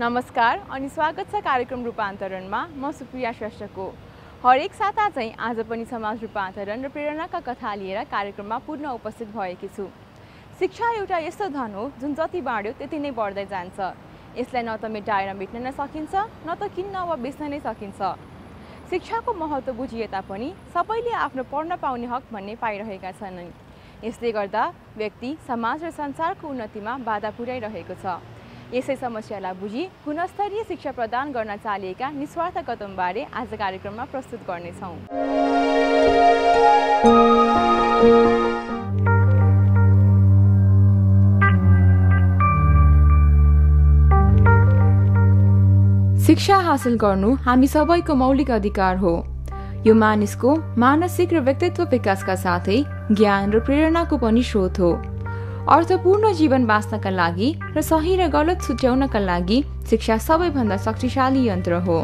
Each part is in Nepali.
नमस्कार अनि स्वागत छ कार्यक्रम रूपान्तरणमा। म सुप्रिया श्रेष्ठको। हरेक साता चाहिँ आज पनि समाज रूपान्तरण र प्रेरणाका कथा लिएर कार्यक्रममा पुनः उपस्थित भएकी छु। शिक्षा एउटा यस्तो धन हो जुन जति बाँड्यो त्यति नै बढ्दै जान्छ। यसलाई न त मेटाएर मेट्न नै सकिन्छ, न त किन्न वा बेच्न नै सकिन्छ। शिक्षाको महत्त्व बुझिए तापनि सबैले आफ्नो पढ्न पाउने हक भन्ने पाइरहेका छन्। यसले गर्दा व्यक्ति, समाज र संसारको उन्नतिमा बाधा पुर्याइरहेको छ। यसै समस्यालाई बुझी गुणस्तरीय शिक्षा प्रदान गर्न चालिएका निस्वार्थ कदमबारे आज कार्यक्रममा प्रस्तुत गर्नेछौँ। शिक्षा हासिल गर्नु हामी सबैको मौलिक अधिकार हो। यो मानिसको मानसिक र व्यक्तित्व विकासका साथै ज्ञान र प्रेरणाको पनि स्रोत हो। अर्थपूर्ण जीवन बाँच्नका लागि र सही र गलत छुट्याउनका लागि शिक्षा सबैभन्दा शक्तिशाली यन्त्र हो।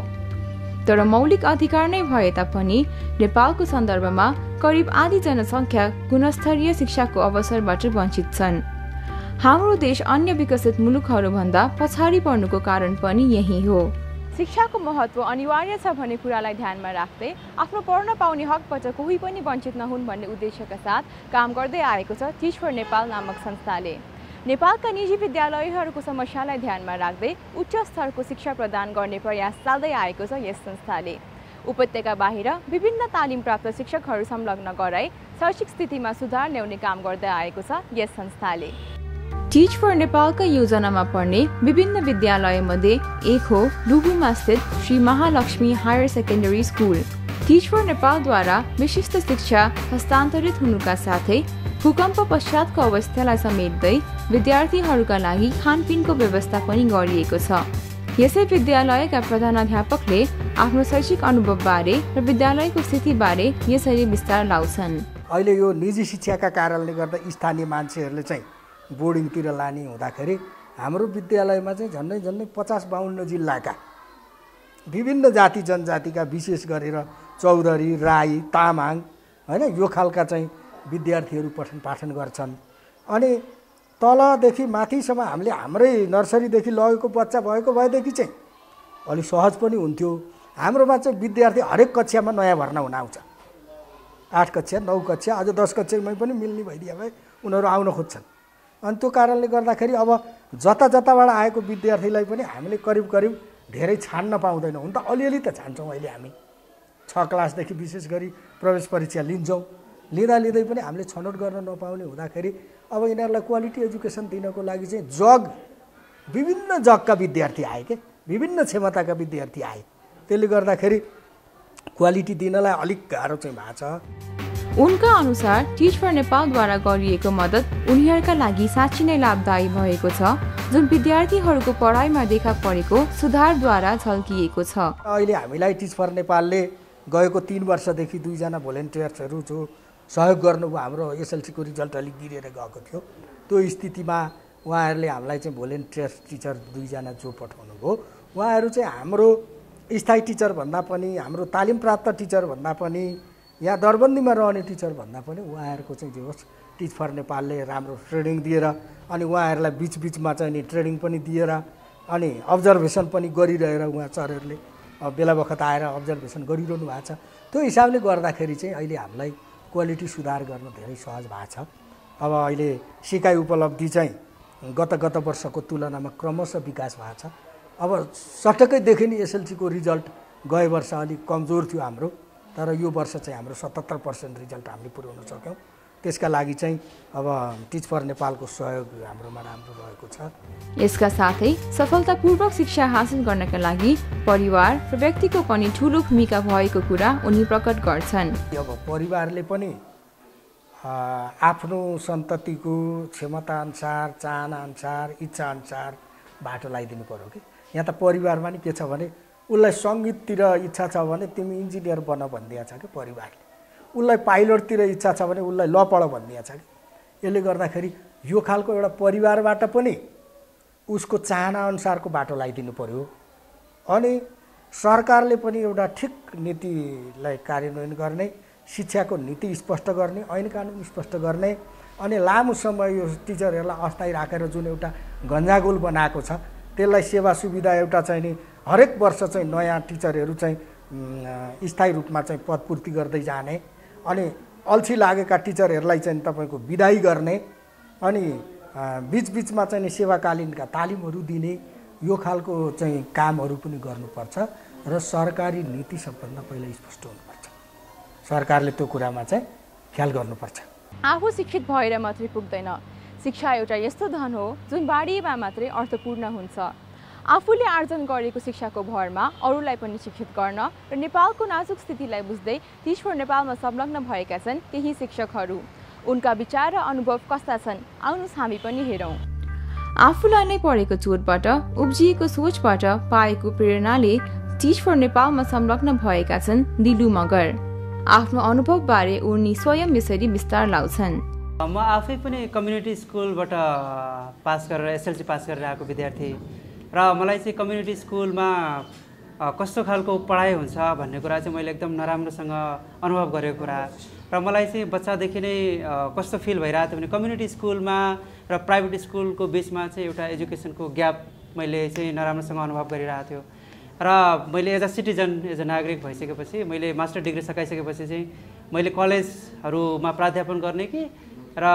तर मौलिक अधिकार नै भए तापनि नेपालको सन्दर्भमा करिब आधी जनसङ्ख्या गुणस्तरीय शिक्षाको अवसरबाट वञ्चित छन्। हाम्रो देश अन्य विकसित मुलुकहरूभन्दा पछाडि पर्नुको कारण पनि यही हो। शिक्षाको महत्त्व अनिवार्य छ भन्ने कुरालाई ध्यानमा राख्दै आफ्नो पढ्न पाउने हकबाट कोही पनि वञ्चित नहुन् भन्ने उद्देश्यका साथ काम गर्दै आएको छ टिच फर नेपाल नामक संस्थाले। नेपालका निजी विद्यालयहरूको समस्यालाई ध्यानमा राख्दै उच्च स्तरको शिक्षा प्रदान गर्ने प्रयास चाल्दै आएको छ यस संस्थाले। उपत्यका बाहिर विभिन्न तालिम प्राप्त शिक्षकहरू संलग्न गराई शैक्षिक स्थितिमा सुधार ल्याउने काम गर्दै आएको छ यस संस्थाले। टिच फर नेपालका योजनामा पर्ने विभिन्न विद्यालयमध्ये एक हो लुबुमा स्थित Shri Mahalakshmi higher secondary school. Teach for नेपालद्वारा विशिष्ट शिक्षा हस्तान्तरित हुनुका साथै भूकम्प पश्चातको अवस्थालाई समेट्दै विद्यार्थीहरूका लागि खानपिनको व्यवस्था पनि गरिएको छ। यसै विद्यालयका प्रधानाध्यापकले आफ्नो शैक्षिक अनुभवबारे र विद्यालयको स्थितिबारे यसरी विस्तार लाउँछन्। अहिले यो निजी शिक्षाका कारणले गर्दा स्थानीय मान्छेहरूले चाहिँ बोर्डिङतिर लाने हुँदाखेरि हाम्रो विद्यालयमा चाहिँ झन्डै 50-52 जिल्लाका विभिन्न जाति जनजातिका विशेष गरेर चौधरी, राई, तामाङ हैन यो खालका चाहिँ विद्यार्थीहरू पठन पाठन गर्छन्। अनि तलदेखि माथिसम्म हामीले हाम्रै नर्सरीदेखि लगेको बच्चा भएको भएदेखि चाहिँ अलि सहज पनि हुन्थ्यो। हाम्रोमा चाहिँ विद्यार्थी हरेक कक्षामा नयाँ भर्ना हुन आउँछ। 8 कक्षा, 9 कक्षा, अझ 10 कक्षामै पनि मिल्ने भइदिए भए उनीहरू आउन खोज्छन्। अनि त्यो कारणले गर्दाखेरि अब जताबाट आएको विद्यार्थीलाई पनि हामीले करिब धेरै छान्न पाउँदैनौँ। हुन त अलिअलि त छान्छौँ। अहिले हामी 6 क्लासदेखि विशेष गरी प्रवेश परीक्षा लिन्छौँ। लिँदै पनि हामीले छनौट गर्न नपाउने हुँदाखेरि अब यिनीहरूलाई क्वालिटी एजुकेसन दिनको लागि चाहिँ विभिन्न जगका विद्यार्थी आए के विभिन्न क्षमताका विद्यार्थी आए। त्यसले गर्दाखेरि क्वालिटी दिनलाई अलिक गाह्रो चाहिँ भएको छ। उनका अनुसार टिच फर नेपालद्वारा गरिएको मद्दत उनीहरूका लागि साँच्चै नै लाभदायी भएको छ, जुन विद्यार्थीहरूको पढाइमा देखा परेको सुधारद्वारा झल्किएको छ। अहिले हामीलाई टिच फर नेपालले गएको 3 वर्षदेखि 2 जना भोलिन्टियर्सहरू जो सहयोग गर्नुभयो। हाम्रो एसएलसीको रिजल्ट अलिक गिरेर गएको थियो। त्यो स्थितिमा उहाँहरूले हामीलाई चाहिँ भोलिन्टियर्स टिचर 2 जना जो पठाउनु भयो, उहाँहरू चाहिँ हाम्रो स्थायी टिचर भन्दा पनि, हाम्रो तालिम प्राप्त टिचर भन्दा पनि, यहाँ दरबन्दीमा रहने टिचर भन्दा पनि उहाँहरूको चाहिँ जे होस् टिच फर नेपालले राम्रो ट्रेनिङ दिएर अनि उहाँहरूलाई बिचमा चाहिँ नि ट्रेनिङ पनि दिएर अनि अब्जर्भेसन पनि गरिरहेर उहाँ सरहरूले बेला बखत आएर अब्जर्भेसन गरिरहनु भएको छ। त्यो हिसाबले गर्दाखेरि चाहिँ अहिले हामीलाई क्वालिटी सुधार गर्न धेरै सहज भएको छ। अब अहिले सिकाइ उपलब्धि चाहिँ गत वर्षको तुलनामा क्रमशः विकास भएको छ। अब सटक्कैदेखि नि एसएलसीको रिजल्ट गए वर्ष अलिक कमजोर थियो हाम्रो, तर यो वर्ष चाहिँ हाम्रो 77% रिजल्ट हामीले पुर्याउन सक्यौँ। त्यसका लागि चाहिँ अब टिच फर नेपालको सहयोग हाम्रोमा राम्रो रहेको छ। यसका साथै सफलतापूर्वक शिक्षा हासिल गर्नका लागि परिवार र व्यक्तिको पनि ठूलो भूमिका भएको कुरा उनी प्रकट गर्छन्। अब परिवारले पनि आफ्नो सन्ततिको क्षमताअनुसार, चाहनाअनुसार, इच्छाअनुसार बाटो लगाइदिनु पर्यो कि। यहाँ त परिवारमा नि के छ भने उसलाई सङ्गीततिर इच्छा छ भने तिमी इन्जिनियर बन भनिदिएको छ कि परिवारले। उसलाई पाइलटतिर इच्छा छ भने उसलाई ल पढ भनिदिएको छ कि। यसले गर्दाखेरि यो खालको एउटा परिवारबाट पनि उसको चाहना अनुसारको बाटो लगाइदिनु पर्यो। अनि सरकारले पनि एउटा ठिक नीतिलाई कार्यान्वयन गर्ने, शिक्षाको नीति स्पष्ट गर्ने, ऐन कानुन स्पष्ट गर्ने अनि लामो समय यो टिचरहरूलाई अस्थायी राखेर जुन एउटा गन्जागोल बनाएको छ त्यसलाई सेवा सुविधा एउटा चाहिँ नि हरेक वर्ष चाहिँ नयाँ टिचरहरू चाहिँ स्थायी रूपमा चाहिँ पदपूर्ति गर्दै जाने अनि अल्छी लागेका टिचरहरूलाई चाहिँ तपाईँको बिदाई गर्ने अनि बिचबिचमा चाहिँ सेवाकालीनका तालिमहरू दिने यो खालको चाहिँ कामहरू पनि गर्नुपर्छ र सरकारी नीति सबभन्दा पहिला स्पष्ट हुनुपर्छ। सरकारले त्यो कुरामा चाहिँ ख्याल गर्नुपर्छ। आफू शिक्षित भएर मात्रै पुग्दैन। शिक्षा एउटा यस्तो धन हो जुन बारीमा मात्रै अर्थपूर्ण हुन्छ। आफूले आर्जन गरेको शिक्षाको भरमा अरूलाई पनि शिक्षित गर्न र नेपालको नाजुक स्थितिलाई बुझ्दै टिच फर नेपालमा संलग्न भएका छन् केही शिक्षकहरू। उनका विचार र अनुभव कस्ता छन् आउनुहोस् हामी पनि हेरौँ। आफूलाई नै पढेको चोटबाट उब्जिएको सोचबाट पाएको प्रेरणाले टिच फर नेपालमा संलग्न भएका छन् दिलु मगर। आफ्नो अनुभवबारे उनी स्वयं यसरी विस्तार लाउँछन्। म आफै पनि कम्युनिटी स्कुलबाट पास गरेर एसएलसी पास गरेर आएको विद्यार्थी र मलाई चाहिँ कम्युनिटी स्कुलमा कस्तो खालको पढाइ हुन्छ भन्ने कुरा चाहिँ मैले एकदम नराम्रोसँग अनुभव गरेको कुरा र मलाई चाहिँ बच्चादेखि नै कस्तो फिल भइरहेको थियो भने कम्युनिटी स्कुलमा र प्राइभेट स्कुलको बिचमा चाहिँ एउटा एजुकेसनको ग्याप मैले चाहिँ नराम्रोसँग अनुभव गरिरहेको थियो र मैले as a citizen as a नागरिक भइसकेपछि मैले मास्टर डिग्री सकाइसकेपछि चाहिँ मैले कलेजहरूमा प्राध्यापन गर्ने कि र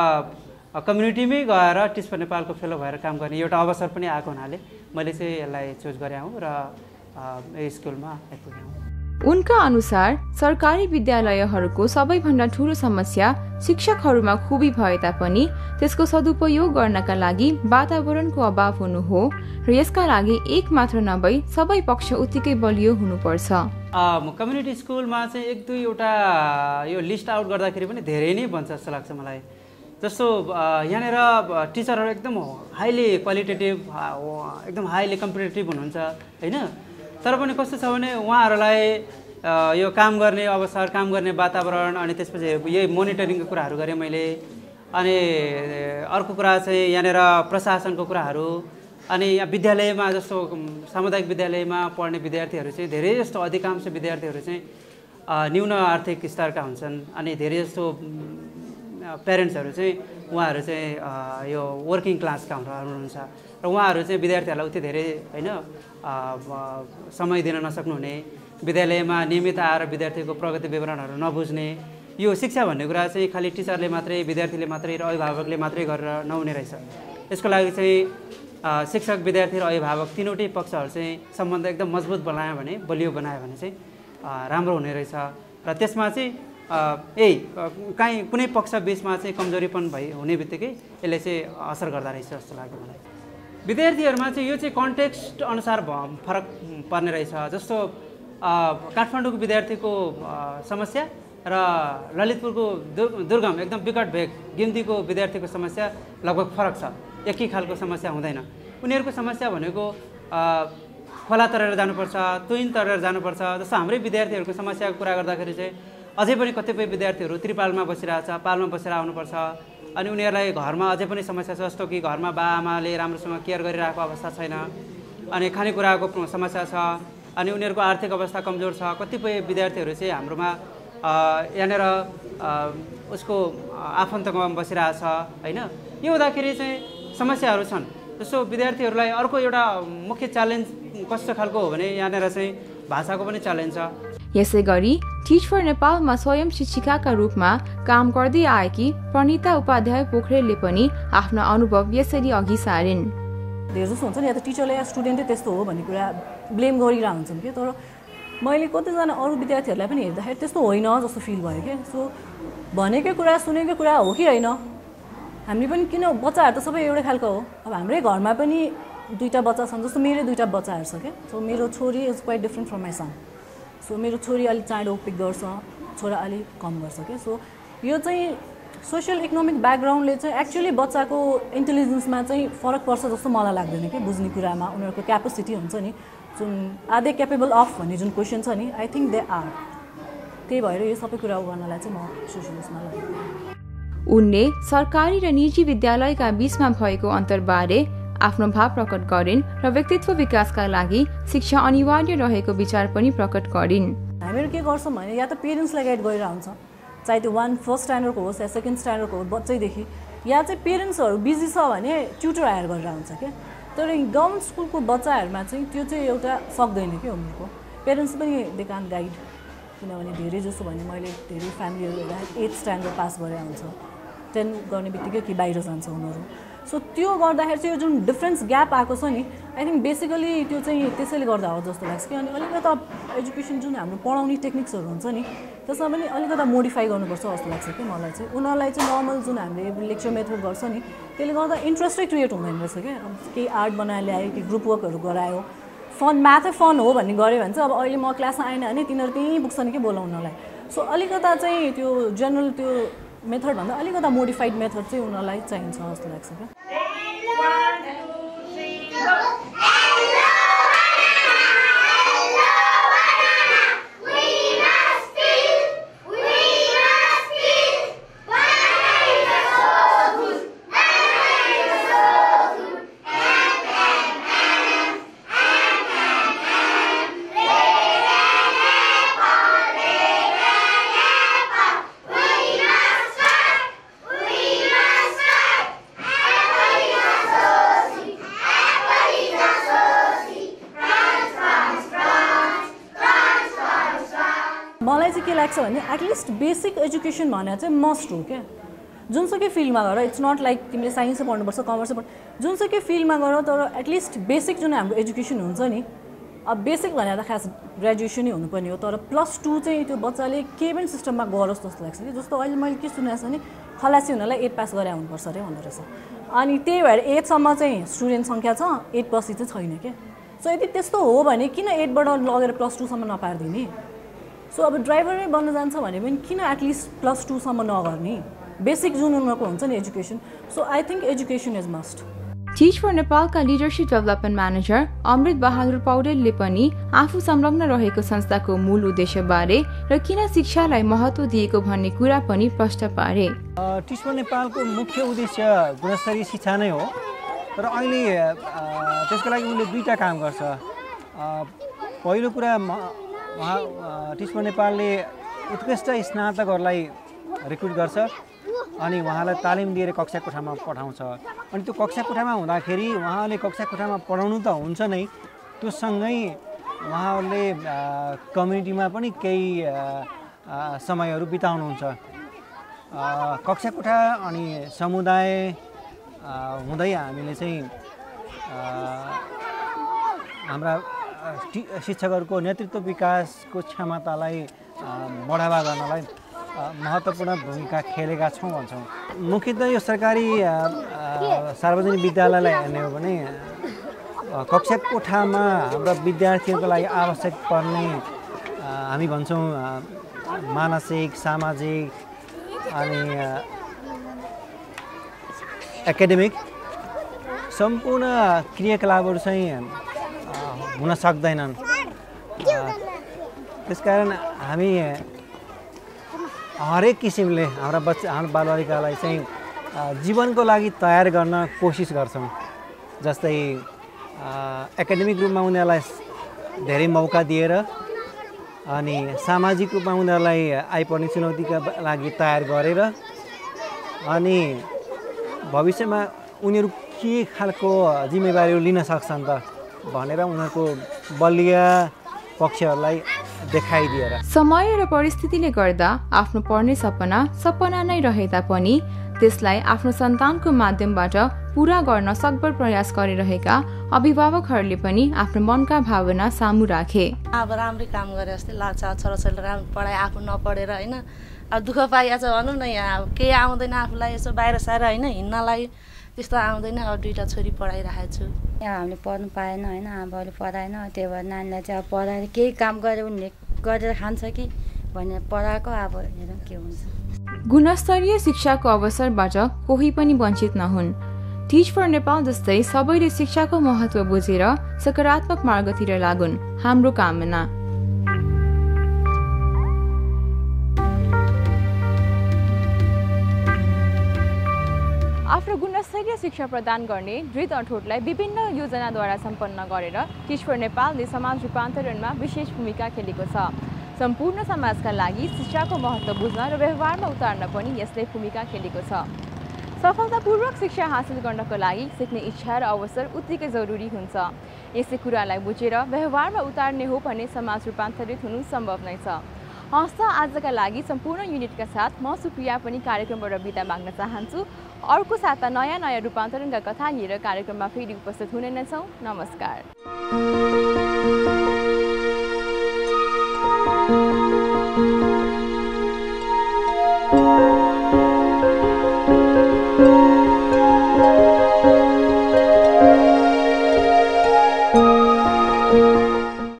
कम्युनिटीमै गएर टिच फर नेपालको फेलो भएर काम गर्ने एउटा अवसर पनि आएको हुनाले मैले चाहिँ यसलाई चुज गरेँ हूँ र यही स्कुलमा आइपुगेँ हूँ। उनका अनुसार सरकारी विद्यालयहरूको सबैभन्दा ठूलो समस्या शिक्षकहरूमा खुबी भए तापनि त्यसको सदुपयोग गर्नका लागि वातावरणको अभाव हुनु हो र यसका लागि एक मात्र नभई सबै पक्ष उत्तिकै बलियो हुनुपर्छ। कम्युनिटी स्कुलमा चाहिँ एक दुईवटा यो लिस्ट आउट गर्दाखेरि पनि धेरै नै बन्छ जस्तो लाग्छ मलाई। जस्तो यहाँनिर टिचरहरू एकदम हाइली क्वालिटेटिभ एकदम हाइली कम्पिटेटिभ हुनुहुन्छ होइन, तर पनि कस्तो छ भने उहाँहरूलाई यो काम गर्ने अवसर काम गर्ने वातावरण अनि त्यसपछि यही मोनिटरिङको कुराहरू गरेँ मैले। अनि अर्को कुरा चाहिँ यहाँनिर प्रशासनको कुराहरू अनि यहाँ विद्यालयमा जस्तो सामुदायिक विद्यालयमा पढ्ने विद्यार्थीहरू चाहिँ धेरै जस्तो अधिकांश विद्यार्थीहरू चाहिँ न्यून आर्थिक स्तरका हुन्छन् अनि धेरै जस्तो प्यारेन्ट्सहरू चाहिँ उहाँहरू चाहिँ यो वर्किङ क्लासका हुनुहुन्छ र उहाँहरू चाहिँ विद्यार्थीहरूलाई उति धेरै होइन समय दिन नसक्नुहुने, विद्यालयमा नियमित आएर विद्यार्थीको प्रगति विवरणहरू नबुझ्ने, यो शिक्षा भन्ने कुरा चाहिँ खालि टिचरले मात्रै विद्यार्थीले मात्रै र अभिभावकले मात्रै गरेर नहुने रहेछ। यसको लागि चाहिँ शिक्षक विद्यार्थी र अभिभावक तीनवटै पक्षहरू चाहिँ सम्बन्ध एकदम मजबुत बनायो भने बलियो बनायो भने चाहिँ राम्रो हुने रहेछ र त्यसमा चाहिँ यही काहीँ कुनै पक्ष बिचमा चाहिँ कमजोरीपन हुने बित्तिकै यसले चाहिँ असर गर्दा रहेछ जस्तो लाग्यो मलाई। विद्यार्थीहरूमा चाहिँ यो चाहिँ कन्टेक्स्ट अनुसार फरक पर्ने रहेछ। जस्तो काठमाडौँको विद्यार्थीको समस्या र ललितपुरको दुर्गम एकदम विकट भेग गिम्तीको विद्यार्थीको समस्या लगभग फरक छ, एकै खालको समस्या हुँदैन। उनीहरूको समस्या भनेको खोला तरेर जानुपर्छ, तुइन तरेर जानुपर्छ। जस्तो हाम्रै विद्यार्थीहरूको समस्याको कुरा गर्दाखेरि चाहिँ अझै पनि कतिपय विद्यार्थीहरू त्रिपालमा बसिरहेछ, पालमा बसेर आउनुपर्छ अनि उनीहरूलाई घरमा अझै पनि समस्या छ, जस्तो कि घरमा बाआमाले राम्रोसँग केयर गरिरहेको अवस्था छैन अनि खानेकुराको समस्या छ अनि उनीहरूको आर्थिक अवस्था कमजोर छ। कतिपय विद्यार्थीहरू चाहिँ हाम्रोमा यहाँनिर उसको आफन्तमा बसिरहेछ होइन। यो हुँदाखेरि चाहिँ समस्याहरू छन्। जस्तो विद्यार्थीहरूलाई अर्को एउटा मुख्य च्यालेन्ज कस्तो खालको हो भने यहाँनिर चाहिँ भाषाको पनि च्यालेन्ज छ। यसै गरी टिच फर नेपालमा स्वयं शिक्षिकाका रूपमा काम गर्दै आएकी प्रणिता उपाध्याय पोखरेलले पनि आफ्ना अनुभव यसरी अघि सारिन्। धेरै जस्तो हुन्छ नि या त टिचरले या स्टुडेन्टै त्यस्तो हो भन्ने कुरा ब्लेम गरिरहेको हुन्छन् कि, तर मैले कतिजना अरू विद्यार्थीहरूलाई पनि हेर्दाखेरि त्यस्तो होइन जस्तो फिल भयो कि। सो भनेकै कुरा सुनेकै कुरा हो कि होइन, हामी पनि किन बच्चाहरू त सबै एउटै खालको हो। अब हाम्रै घरमा पनि दुईवटा बच्चा छन्, जस्तो मेरो दुईवटा बच्चाहरू छ क्या। सो मेरो छोरी is quite different from my son. So मेरो छोरी अलिक चाँडो पिक गर्छ, छोरा अलिक कम गर्छ क्या। सो यो चाहिँ सोसियल इकोनोमिक ब्याकग्राउन्डले चाहिँ एक्चुअली बच्चाको इन्टेलिजेन्समा चाहिँ फरक पर्छ जस्तो मलाई लाग्दैन कि। बुझ्ने कुरामा उनीहरूको क्यापेसिटी हुन्छ नि, जुन आर दे क्यापेबल अफ भन्ने जुन क्वेसन छ नि, आई थिङ्क दे आर। त्यही भएर यो सबै कुरा गर्नलाई चाहिँ म सोसियलिस्टमा लाग्छु। उनले सरकारी र निजी विद्यालयका बीचमा भएको अन्तरबारे आफ्नो भाव प्रकट गरिन् र व्यक्तित्व विकासका लागि शिक्षा अनिवार्य रहेको विचार पनि प्रकट गरिन्। हामीहरू के गर्छौँ भने या त पेरेन्ट्सलाई गाइड गरेर हुन्छ, चाहे त्यो फर्स्ट स्ट्यान्डर्डको होस् या सेकेन्ड स्ट्यान्डर्डको होस् बच्चैदेखि, या चाहिँ पेरेन्ट्सहरू बिजी छ भने ट्युटर हायर गरेर हुन्छ क्या। तर गभर्मेन्ट स्कुलको बच्चाहरूमा चाहिँ त्यो चाहिँ एउटा सक्दैन कि उनीहरूको पेरेन्ट्स पनि दे कान गाइड किनभने धेरै जसो भने मैले धेरै फ्यामिलीहरू हेर्दा 8th स्ट्यान्डर्ड पास गरेर हुन्छ 10 गर्ने बित्तिकै कि बाहिर जान्छ उनीहरू सो त्यो गर्दाखेरि चाहिँ यो जुन डिफ्रेन्स ग्याप आएको छ नि आई थिङ्क बेसिकली त्यो चाहिँ त्यसैले गर्दा हो जस्तो लाग्छ कि अनि अलिकता एजुकेसन जुन हाम्रो पढाउने टेक्निक्सहरू हुन्छ नि त्यसमा पनि अलिकता मोडिफाई गर्नुपर्छ जस्तो लाग्छ कि मलाई चाहिँ उनीहरूलाई चाहिँ नर्मल जुन हामीले लेक्चर मेथड गर्छ नि त्यसले गर्दा इन्ट्रेस्टै क्रिएट हुँदैन रहेछ क्या अब केही आर्ट बनाएर ल्यायो कि ग्रुप वर्कहरू गरायो फन म्याथै फन हो भन्ने गऱ्यो भने चाहिँ अब अहिले म क्लासमा आएन भने तिनीहरू त्यहीँ पुग्छन् कि बोलाउनलाई सो अलिकता चाहिँ त्यो जेनरल त्यो मेथडभन्दा अलिकता मोडिफाइड मेथड चाहिँ उनीहरूलाई चाहिन्छ जस्तो लाग्छ क्या मलाई चाहिँ के लाग्छ भने एटलिस्ट बेसिक एजुकेसन भनेर चाहिँ मस्ट हो क्या जुनसुकै फिल्डमा गर इट्स नट लाइक तिमीले साइन्सै पढ्नुपर्छ कमर्सै जुनसुकै फिल्डमा गर तर एटलिस्ट बेसिक जुन हाम्रो एजुकेसन हुन्छ नि अब बेसिक भनेर त खास ग्रेजुएसनै हुनुपर्ने हो तर +2 चाहिँ त्यो बच्चाले केही पनि सिस्टममा गरोस् जस्तो लाग्छ कि जस्तो अहिले मैले के सुनेको छ भने खलासी हुनलाई 8 पास गरे हुनुपर्छ अरे भन्दो रहेछ अनि त्यही भएर 8 सम्म चाहिँ स्टुडेन्ट सङ्ख्या छ 8 पछि चाहिँ छैन क्या सो यदि त्यस्तो हो भने किन 8 बाट लगेर +2 सम्म नपारिदिने सो अब ड्राइभरै बन्न जान्छ भने पनि किन एटलिस्ट +2 सम्म नगर्ने बेसिक जुन उनीहरूको हुन्छ नि education so I think education is must teach for नेपालका leadership development manager Amrit Bahadur पौडेलले पनि आफू संलग्न रहेको संस्थाको मूल उद्देश्यबारे र किन शिक्षालाई महत्त्व दिएको भन्ने कुरा पनि प्रश्न पारे टिच फर नेपालको मुख्य उद्देश्य गुणस्तरीय शिक्षा नै हो तर अहिले त्यसको लागि उनले दुईटा काम गर्छ पहिलो कुरा उहाँ टिच फर नेपालले उत्कृष्ट स्नातकहरूलाई रिक्रुट गर्छ अनि उहाँलाई तालिम दिएर कक्षा कोठामा पठाउँछ अनि त्यो कक्षा कोठामा हुँदाखेरि उहाँले कक्षा कोठामा पढाउनु त हुन्छ नै त्यो सँगै उहाँहरूले कम्युनिटीमा पनि केही समयहरू बिताउनुहुन्छ कक्षा कोठा अनि समुदाय हुँदै हामीले चाहिँ हाम्रा शिक्षकहरूको नेतृत्व विकासको क्षमतालाई बढावा गर्नलाई महत्त्वपूर्ण भूमिका खेलेका छौँ भन्छौँ मुख्यतः यो सरकारी सार्वजनिक विद्यालयलाई हेर्ने हो भने कक्षा कोठामा हाम्रा विद्यार्थीहरूको लागि आवश्यक पर्ने हामी भन्छौँ मानसिक सामाजिक अनि एकाडेमिक सम्पूर्ण क्रियाकलापहरू चाहिँ हुन सक्दैनन् त्यसकारण हामी हरेक किसिमले हाम्रा बालबालिकालाई चाहिँ जीवनको लागि तयार गर्न कोसिस गर्छौँ जस्तै एकाडेमिक रूपमा उनीहरूलाई धेरै मौका दिएर अनि सामाजिक रूपमा उनीहरूलाई आइपर्ने चुनौतीका लागि तयार गरेर अनि भविष्यमा उनीहरू के खालको जिम्मेवारीहरू लिन सक्छन् त भनेर उनीहरूको बलिय पक्षहरूलाई देखाइदिएर समय र परिस्थितिले गर्दा आफ्नो पढ्ने सपना नै रहे तापनि त्यसलाई आफ्नो सन्तानको माध्यमबाट पूरा गर्न सकभर प्रयास गरिरहेका अभिभावकहरूले पनि आफ्नो मनका भावना सामु राखे अब राम्रै काम गरे जस्तै लाग्छ छोराछोरीले राम्रो पढाइ आफू नपढेर होइन अब दुःख पाइएको छ भनौँ न यहाँ अब केही आउँदैन आफूलाई यसो बाहिर साएर होइन हिँड्नलाई त्यस्तो आउँदैन अब 2टा छोरी पढाइरहेको छु यहाँ हामीले पढ्नु पाएन होइन आमाबाउले पढाएन त्यही भएर नानीलाई चाहिँ अब पढाएर केही काम गरे उनीले गरेर खान्छ कि भनेर पढाएको अब हेरौँ के हुन्छ गुणस्तरीय शिक्षाको अवसरबाट कोही पनि वञ्चित नहुन् टिच फर नेपाल जस्तै सबैले शिक्षाको महत्त्व बुझेर सकारात्मक मार्गतिर लागुन् हाम्रो कामना आफ्नो गुणस्तरीय शिक्षा प्रदान गर्ने दृढ अठोटलाई विभिन्न योजनाद्वारा सम्पन्न गरेर टिच फर नेपालले समाज रूपान्तरणमा विशेष भूमिका खेलेको छ सम्पूर्ण समाजका लागि शिक्षाको महत्त्व बुझ्न र व्यवहारमा उतार्न पनि यसले भूमिका खेलेको छ सफलतापूर्वक शिक्षा हासिल गर्नको लागि सिक्ने इच्छा र अवसर उत्तिकै जरुरी हुन्छ। यसै कुरालाई बुझेर व्यवहारमा उतार्ने हो भने समाज रूपान्तरित हुनु सम्भव नै छ। हस्त आजका लागि सम्पूर्ण युनिटका साथ म सुप्रिया पनि कार्यक्रमबाट बिदा माग्न चाहन्छु। अर्को साता नयाँ रूपान्तरणका कथा लिएर कार्यक्रममा फेरि उपस्थित हुने नै छौँ। नमस्कार।